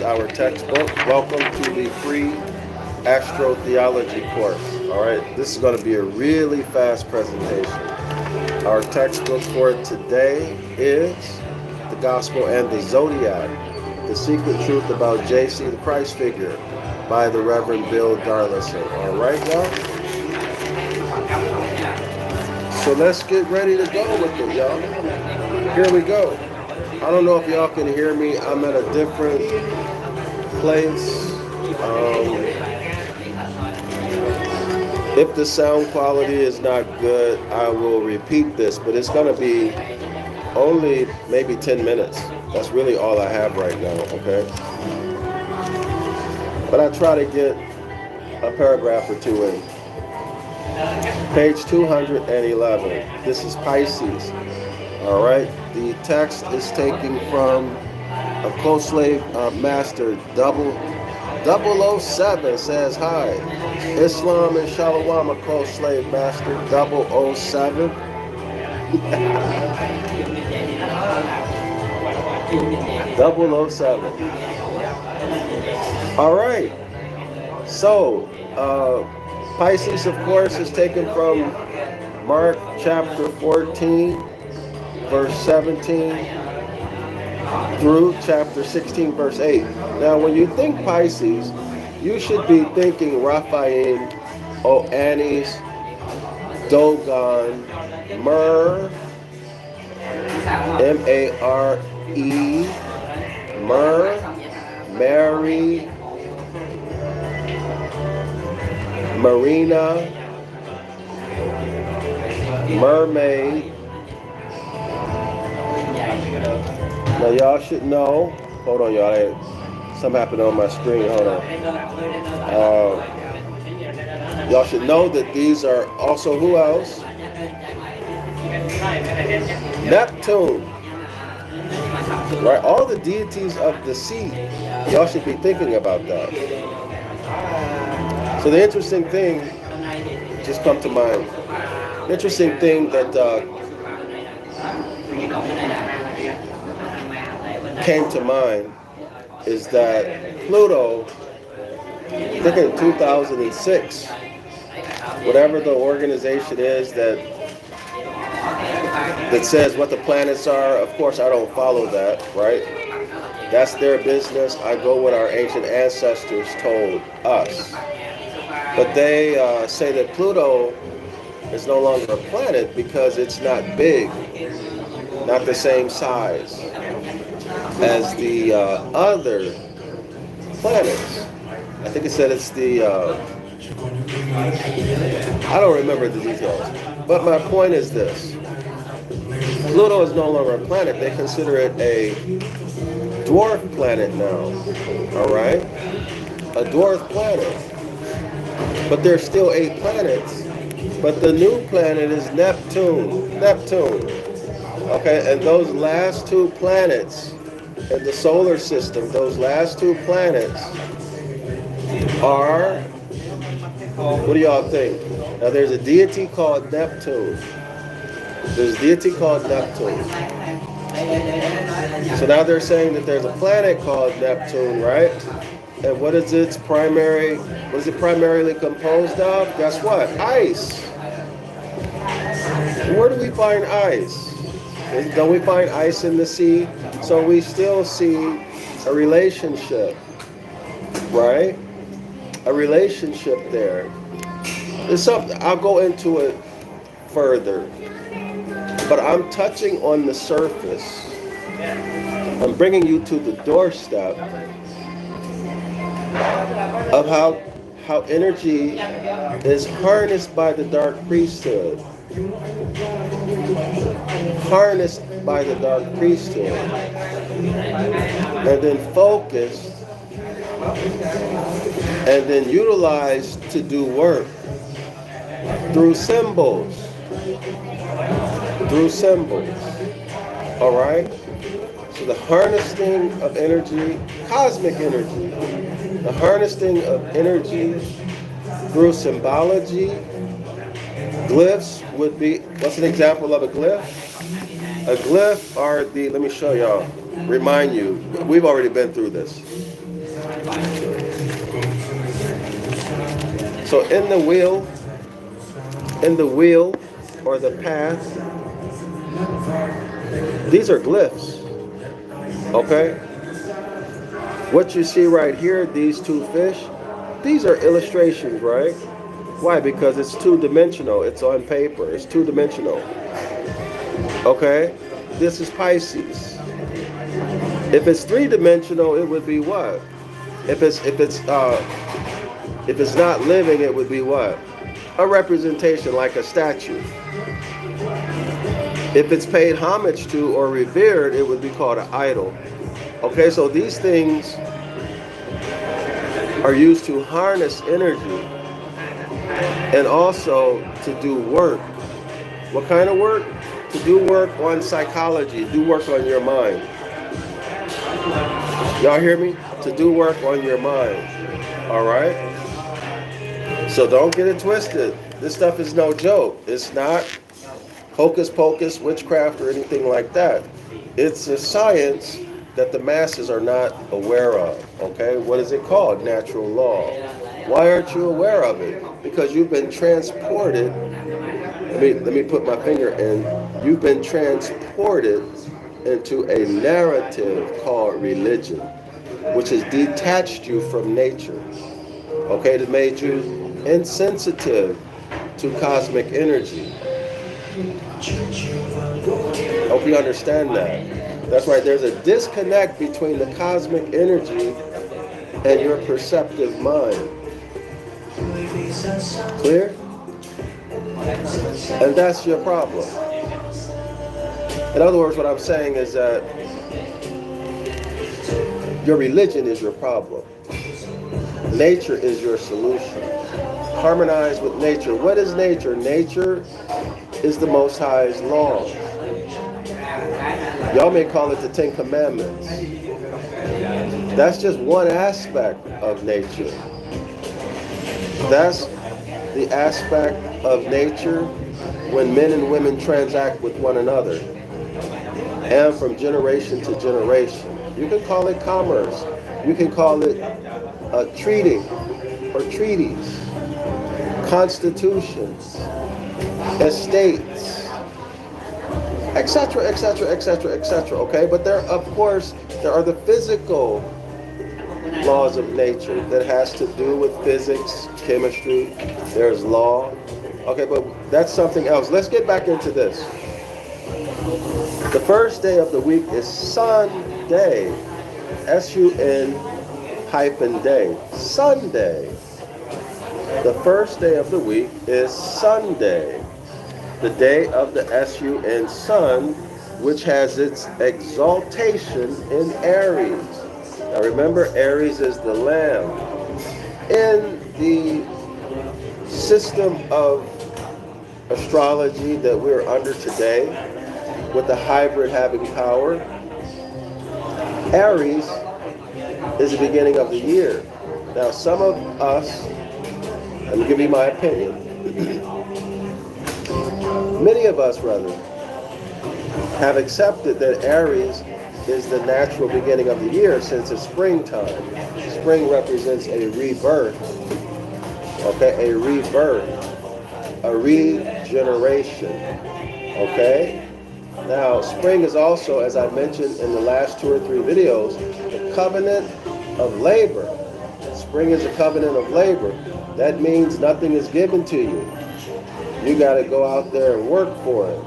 Our textbook. Welcome to the free astrotheology course. All right, this is going to be a really fast presentation. Our textbook for today is The Gospel and the Zodiac, The Secret Truth About JC the Christ Figure by the Reverend Bill Darrell-El. All right, y'all? So let's get ready to go with it, y'all. Here we go. I don't know if y'all can hear me. I'm at a different place. If the sound quality is not good, I will repeat this, but it's going to be only maybe 10 minutes. That's really all I have right now, okay? But I try to get a paragraph or two in. Page 211. This is Pisces. All right. The text is taken from a co-slave master 007 says hi. Islam and Shalom, a co-slave master 007. 007. All right. So, Pisces, of course, is taken from Mark chapter 14, verse 17 through chapter 16, verse 8. Now, when you think Pisces, you should be thinking Raphael, Oannes, Dogon, Myrrh, M-A-R-E, Myrrh, Mary, Marina, Mermaid. Now y'all should know. Hold on, y'all. Something happened on my screen. Hold on. Y'all should know that these are also who else? Neptune. Right? All the deities of the sea. Y'all should be thinking about that. So the interesting thing just come to mind. The interesting thing that came to mind is that Pluto, I think in 2006, whatever the organization is that says what the planets are, of course I don't follow that, right? That's their business. I go what our ancient ancestors told us. But they say that Pluto is no longer a planet because it's not big, not the same size as the other planets. I think it said it's the, I don't remember the details. But my point is this. Pluto is no longer a planet. They consider it a dwarf planet now. All right? A dwarf planet. But there's still 8 planets. But the new planet is Neptune. Okay, and those last 2 planets in the solar system, those last 2 planets are, what do y'all think? Now there's a deity called Neptune. So now they're saying that there's a planet called Neptune, right? And what is it primarily composed of? Guess what? Ice. Where do we find ice? Don't we find ice in the sea? So we still see a relationship, right? A relationship there. There's something, I'll go into it further. But I'm touching on the surface. I'm bringing you to the doorstep of how energy is harnessed by the dark priesthood. And then focused and then utilized to do work through symbols. All right? So the harnessing of energy, cosmic energy, the harnessing of energy through symbology. Glyphs would be, what's an example of a glyph? A glyph are the, let me show y'all, remind you, we've already been through this. So in the wheel or the path, these are glyphs. Okay? What you see right here, these two fish, these are illustrations, right? Why? Because it's two-dimensional. It's on paper. It's two-dimensional. Okay? This is Pisces. If it's three-dimensional, it would be what? If it's not living, it would be what? A representation, like a statue. If it's paid homage to or revered, it would be called an idol. Okay, so these things are used to harness energy and also to do work. What kind of work? To do work on psychology, do work on your mind. Y'all hear me? To do work on your mind. All right? So don't get it twisted. This stuff is no joke. It's not hocus pocus, witchcraft, or anything like that. It's a science that the masses are not aware of. Okay? What is it called? Natural law. Why aren't you aware of it? Because you've been transported. Let me put my finger in. You've been transported into a narrative called religion, which has detached you from nature. Okay, it made you insensitive to cosmic energy. Hope you understand that. That's right, there's a disconnect between the cosmic energy and your perceptive mind. Clear? And that's your problem. In other words, what I'm saying is that your religion is your problem. Nature is your solution. Harmonize with nature. What is nature? Nature is the Most High's law. Y'all may call it the Ten Commandments. That's just one aspect of nature. That's the aspect of nature when men and women transact with one another and from generation to generation. You can call it commerce. You can call it a treaty or treaties, constitutions, estates, etc., etc., etc., etc. Okay, but there are the physical laws of nature that has to do with physics, chemistry. There's law. Okay, but that's something else. Let's get back into this. The first day of the week is Sunday. S-U-N-day. Sunday. The first day of the week is Sunday. The day of the S-U-N sun, which has its exaltation in Aries. Now remember, Aries is the lamb. In the system of astrology that we're under today, with the hybrid having power, Aries is the beginning of the year. Now some of us, let me give you my opinion, many of us rather, have accepted that Aries is the natural beginning of the year since it's springtime. Spring represents a rebirth, okay, a rebirth, a regeneration, okay? Now, spring is also, as I mentioned in the last 2 or 3 videos, the covenant of labor. Spring is a covenant of labor. That means nothing is given to you. You got to go out there and work for it,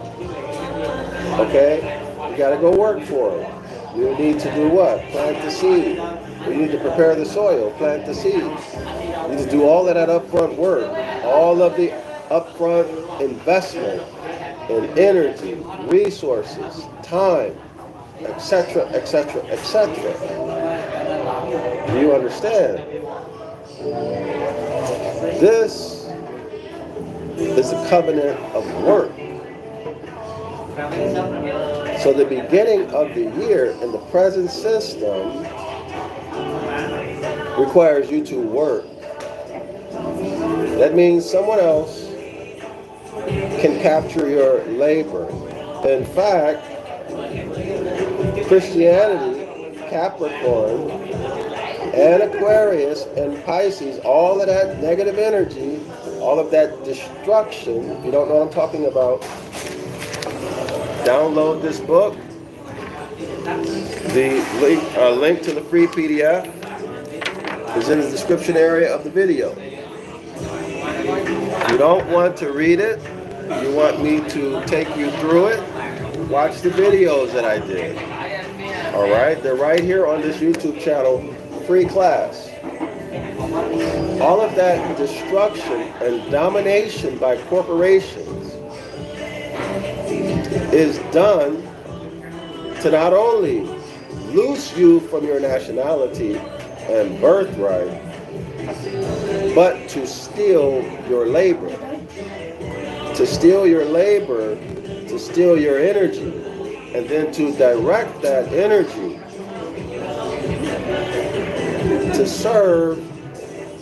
okay? You got to go work for it. You need to do what? Plant the seed. You need to prepare the soil, plant the seed. You need to do all of that upfront work, all of the upfront investment in energy, resources, time, etc., etc., etc. Do you understand? This is a covenant of work. So the beginning of the year in the present system requires you to work. That means someone else can capture your labor. In fact, Christianity, Capricorn, and Aquarius and Pisces, all of that negative energy, all of that destruction. If you don't know what I'm talking about, download this book. The link to the free PDF is in the description area of the video. If you don't want to read it, you want me to take you through it, watch the videos that I did. All right, they're right here on this YouTube channel, free class. All of that destruction and domination by corporations is done to not only loose you from your nationality and birthright, but to steal your labor. To steal your labor, to steal your energy, and then to direct that energy to serve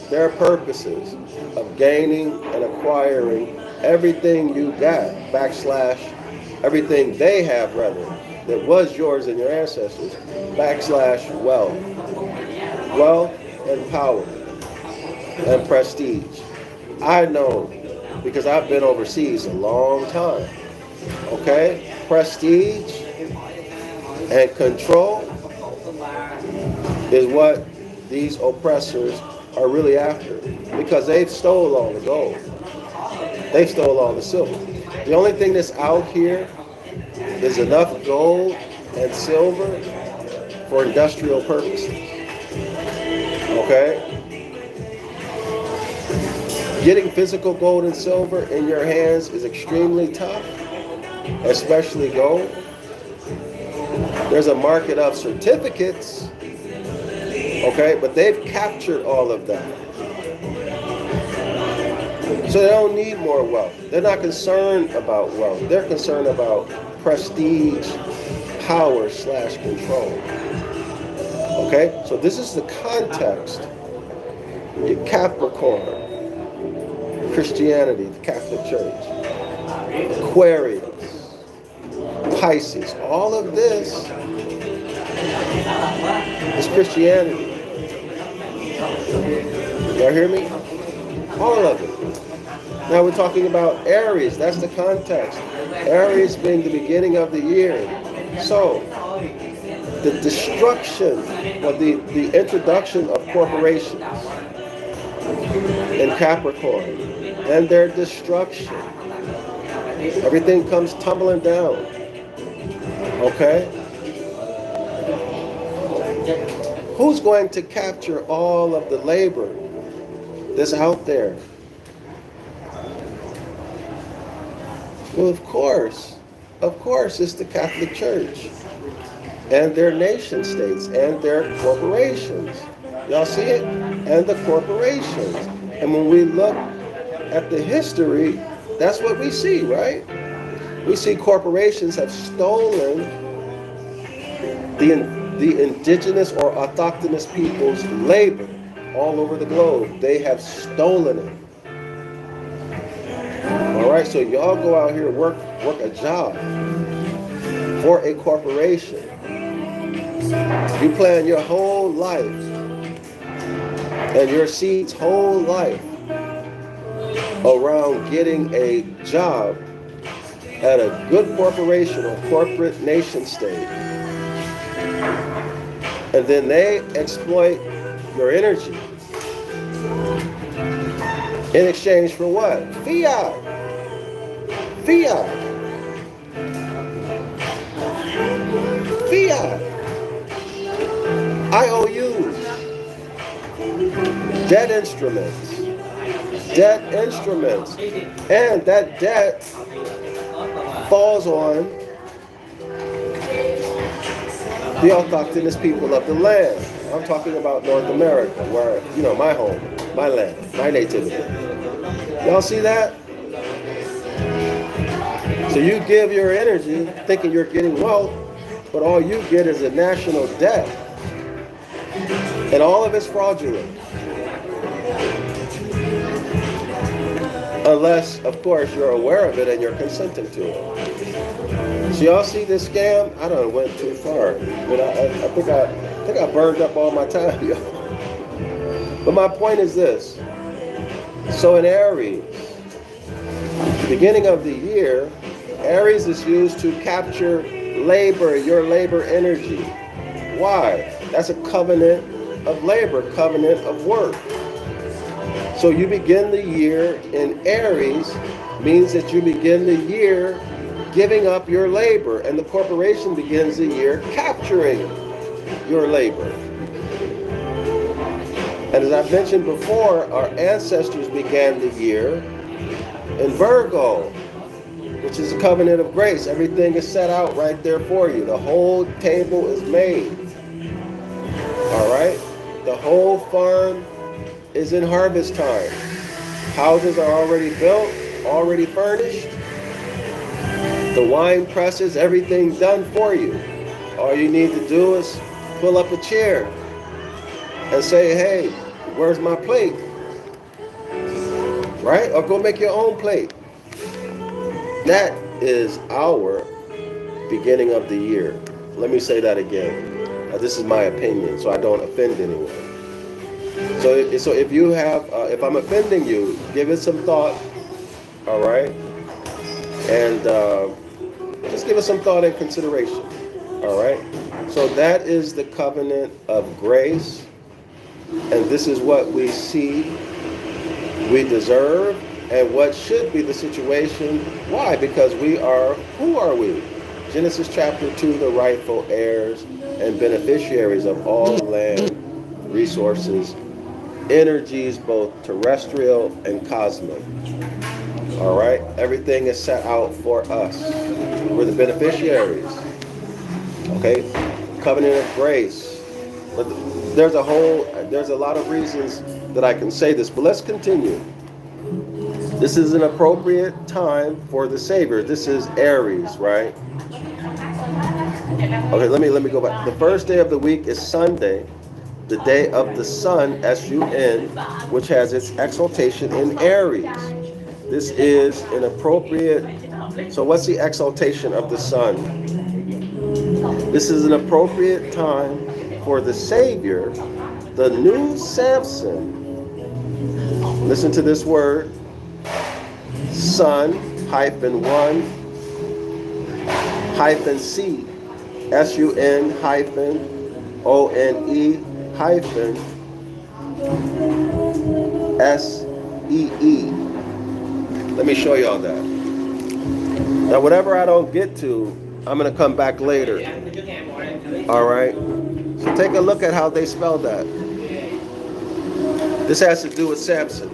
their purposes of gaining and acquiring everything you got, backslash everything they have, rather, that was yours and your ancestors, backslash wealth. Wealth and power and prestige. I know because I've been overseas a long time. Okay? Prestige and control is what these oppressors are really after, because they've stole all the gold. They stole all the silver. The only thing that's out here is enough gold and silver for industrial purposes. Okay? Getting physical gold and silver in your hands is extremely tough, especially gold. There's a market of certificates, okay, but they've captured all of that. So they don't need more wealth. They're not concerned about wealth. They're concerned about prestige, power / control. Okay, so this is the context. Your Capricorn, Christianity, the Catholic Church, Aquarius, Pisces, all of this is Christianity. Y'all hear me? All of it. Now we're talking about Aries. That's the context. Aries being the beginning of the year. So, the destruction or the introduction of corporations in Capricorn and their destruction. Everything comes tumbling down. Okay? Who's going to capture all of the labor that's out there? Well, of course, it's the Catholic Church and their nation states and their corporations. Y'all see it? And the corporations. And when we look at the history, that's what we see, right? We see corporations have stolen the indigenous or autochthonous people's labor all over the globe. They have stolen it. All right, so y'all go out here and work a job for a corporation. You plan your whole life and your seed's whole life around getting a job at a good corporation or corporate nation state. And then they exploit your energy in exchange for what? Fiat. IOUs. Debt instruments. And that debt falls on the autochthonous people of the land. I'm talking about North America, where, my home, my land, my nativity. Y'all see that? So you give your energy thinking you're getting wealth, but all you get is a national debt. And all of it's fraudulent. Unless, of course, you're aware of it and you're consenting to it. So y'all see this scam? I done went too far. But I think I burned up all my time, y'all. But my point is this. So in Aries, beginning of the year, Aries is used to capture labor, your labor energy. Why? That's a covenant of labor, covenant of work. So you begin the year in Aries means that you begin the year giving up your labor, and the corporation begins the year capturing your labor. And as I've mentioned before, our ancestors began the year in Virgo, which is a covenant of grace. Everything is set out right there for you. The whole table is made. All right? The whole farm is in harvest time. Houses are already built, already furnished. The wine presses, everything done for you. All you need to do is pull up a chair and say, hey, where's my plate? Right? Or go make your own plate. That is our beginning of the year. Let me say that again. This is my opinion, so I don't offend anyone. So if you have, if I'm offending you, give it some thought, all right? And just give it some thought and consideration, all right? So that is the covenant of grace, and this is what we see we deserve, and what should be the situation. Why? Because we are, who are we? Genesis chapter 2, the rightful heirs and beneficiaries of all land, resources, energies, both terrestrial and cosmic. All right? Everything is set out for us. We're the beneficiaries. Okay? Covenant of grace. But there's a lot of reasons that I can say this, but let's continue. This is an appropriate time for the Savior. This is Aries, right? Okay, let me go back. The first day of the week is Sunday, the day of the sun, S-U-N, which has its exaltation in Aries. This is an appropriate, so what's the exaltation of the sun? This is an appropriate time for the Savior, the new Samson. Listen to this word, sun, -1, -C, S-U-N -O-N-E -S-E-E. Let me show y'all that. Now, whatever I don't get to, I'm going to come back later. All right? So take a look at how they spell that. This has to do with Samson.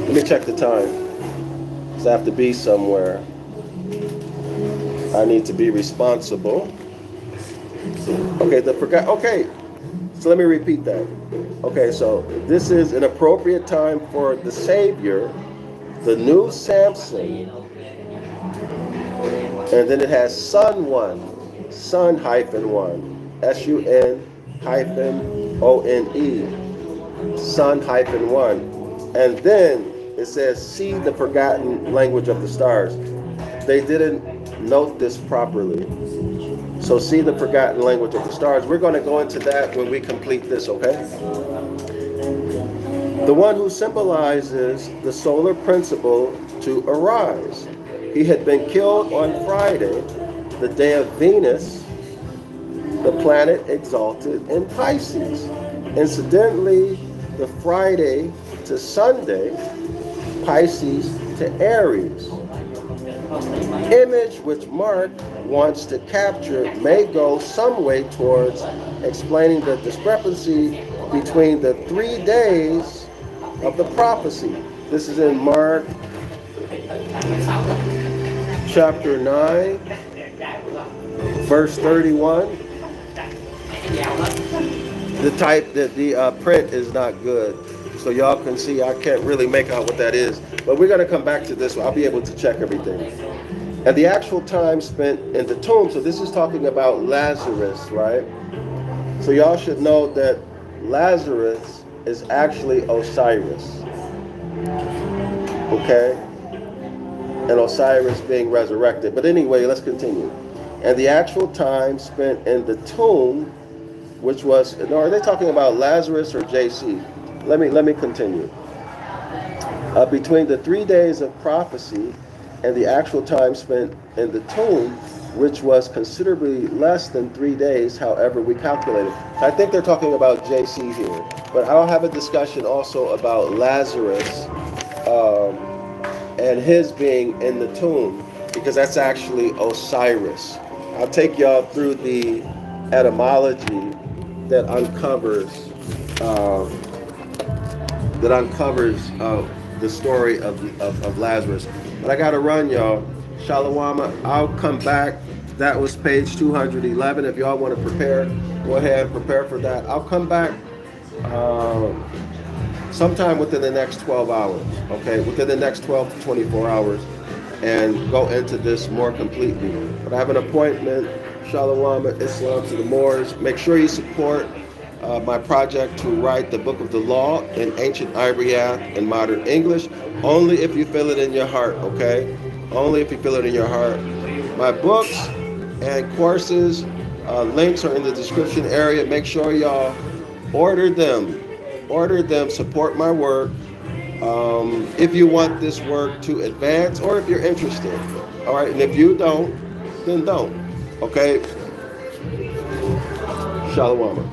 Let me check the time. Because I have to be somewhere. I need to be responsible. Okay, okay. So let me repeat that. Okay, so this is an appropriate time for the Savior, the new Samson. And then it has sun 1, sun -1, S-U-N -O-N-E, sun -1. And then it says, see the forgotten language of the stars. They didn't note this properly. So see the forgotten language of the stars. We're going to go into that when we complete this, okay? The one who symbolizes the solar principle to arise. He had been killed on Friday, the day of Venus, the planet exalted in Pisces. Incidentally, the Friday to Sunday, Pisces to Aries. Image which Mark wants to capture may go some way towards explaining the discrepancy between the 3 days of the prophecy. This is in Mark chapter 9, verse 31. The print is not good, so y'all can see I can't really make out what that is. But we're going to come back to this. I'll be able to check everything. And the actual time spent in the tomb. So this is talking about Lazarus, right? So y'all should know that Lazarus is actually Osiris. Okay? And Osiris being resurrected. But anyway, let's continue. And the actual time spent in the tomb which was, no, are they talking about Lazarus or JC? Let me continue. Between the 3 days of prophecy and the actual time spent in the tomb, which was considerably less than 3 days, however we calculated. I think they're talking about JC here, but I'll have a discussion also about Lazarus and his being in the tomb, because that's actually Osiris. I'll take y'all through the etymology that uncovers the story of Lazarus. But I gotta run, y'all. Shalom. I'll come back. That was page 211. If y'all want to prepare, go ahead and prepare for that. I'll come back sometime within the next 12 hours, okay? Within the next 12 to 24 hours, and go into this more completely. But I have an appointment. Shalom, Islam to the Moors. Make sure you support my project to write the book of the law in ancient Ibaryath in modern English, only if you feel it in your heart, okay? Only if you feel it in your heart. My books and courses, links are in the description area. Make sure y'all order them. Order them, support my work. If you want this work to advance, or if you're interested. All right, and if you don't, then don't. Okay? Shalom.